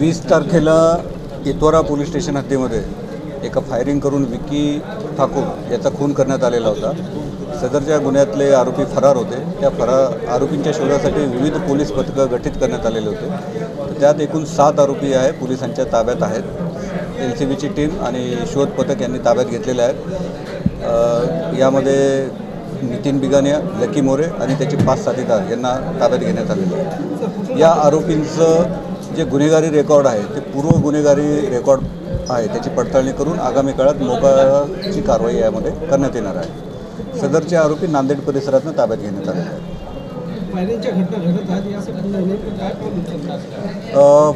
20 तारखेला इतवारा police station हद्दीमध्ये एका firing करून विकी ठाकूर याचा खून करण्यात आलेला होता। सदरच्या गुन्ह्यातले आरोपी फरार होते। त्या आरोपींच्या शोधासाठी विविध पोलीस पथकं गठीत करण्यात आलेले होते। तर त्यात एकूण 7 आरोपी पोलिसांच्या ताब्यात आहेत। LCBची टीम आणि शोध पथक यांनी ताब्यात घेतलेले आहेत। यामध्ये नितीन बिगानिया, लकी मोरे आणि त्याचे 5 साथीदार यांना ताब्यात घेण्यात आलेले आहे। या आरोपींचं जे गुन्हेगारी रेकॉर्ड आहे ते पूर्व गुन्हेगारी रेकॉर्ड आहे, त्याची पडताळणी करून आगामी काळात मोकाची कारवाई यामध्ये करण्यात येणार आहे। सदरचे आरोपी नांदेड परिसरातून ताब्यात घेण्यात आलेले आहेत।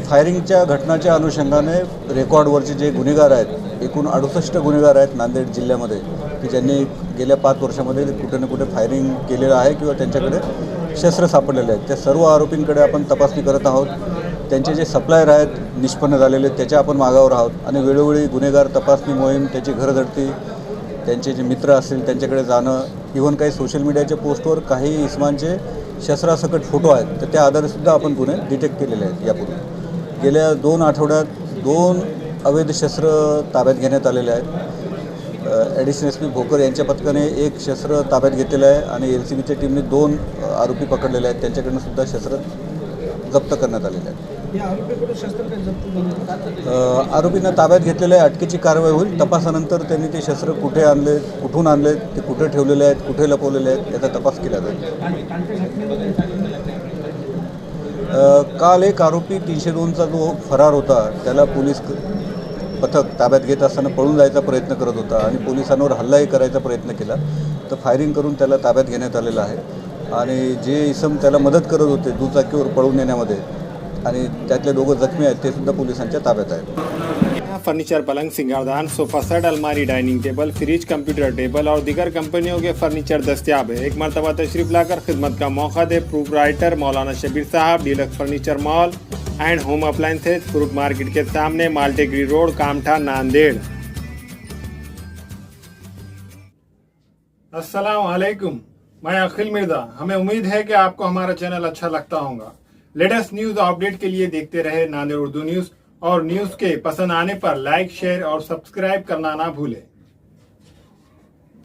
फायरिंगच्या घटनाच्या अनुषंगाने रेकॉर्डवरचे जे गुन्हेगार आहेत, एकूण 68 गुन्हेगार आहेत नांदेड जिल्ह्यामध्ये की ज्यांनी गेल्या 5 वर्षामध्ये कुठे ना कुठे फायरिंग केलेलं आहे किंवा त्यांच्याकडे शस्त्र सापडलेले आहेत। त्या सर्व आरोपींकडे आपण तपासणी करत आहोत। त्यांचे जे सप्लायर आहेत निष्पन्न झालेले त्याच्या आपण मागावर आहोत आणि वेळोवेळी गुन्हेगार तपासणी मोहीम, त्याची घरधडती, त्यांचे जे मित्र असतील त्यांच्याकडे जाणं, इव्हन काही सोशल मीडियाच्या पोस्टवर काही इस्मांचे शस्त्रासकट फोटो आहेत तर त्या आधारेसुद्धा आपण गुन्हे डिटेक्ट केलेले आहेत। यापूर्वी गेल्या 2 आठवड्यात 2 अवैध शस्त्र ताब्यात घेण्यात आलेले आहेत। ॲडिशनल SP भोकर यांच्या पथकाने 1 शस्त्र ताब्यात घेतलेलं आहे आणि LCBच्या टीमने 2 आरोपी पकडलेले आहेत, त्यांच्याकडून सुद्धा शस्त्र जप्त करण्यात आलेले आहेत। आरोपींना ताब्यात घेतलेल्या आहे। अटकेची कारवाई होईल। तपासानंतर त्यांनी ते शस्त्र कुठे आणले, कुठून आणले, ते कुठे ठेवलेले आहेत, कुठे लपवलेले आहेत याचा तपास केला जाईल। काल एक आरोपी 302चा जो फरार होता त्याला पोलीस पथक ताब्यात घेत असताना पळून जायचा प्रयत्न करत होता आणि पोलिसांवर हल्लाही करायचा प्रयत्न केला, तर फायरिंग करून त्याला ताब्यात घेण्यात आलेलं आहे। आणि जे इसम त्याला मदत करत होते दुचाकीवर पळून येण्यामध्ये आणि त्यातले 2 जखमी आहेत ते सुद्धा पोलिसांच्या ताब्यात आहेत। फर्नीचर, पलंग, सिंगारदान, सोफा सेट, अलमारी, dining table, fridge, computer table और दीगर कंपनियों के फर्नीचर दस्तियाब है। एक मरतबा तशरीफ लाकर खिदमत का मौका दे। Proprietor Maulana Shabir Sahab, Deluxe Furniture Mall and Home Appliances, fruit market के सामने, माल्टेगरी रोड, कामठा, नांदेड़। अस्सलाम वालेकुम, मैं अखिल मिर्जा। हमें उम्मीद है कि आपको हमारा चैनल अच्छा लगता होगा। लेटेस्ट न्यूज अपडेट के लिए देखते रहे नांदेड़ उर्दू न्यूज, और न्यूज के पसंद आने पर लाइक, शेयर और सब्सक्राइब करना ना भूलें।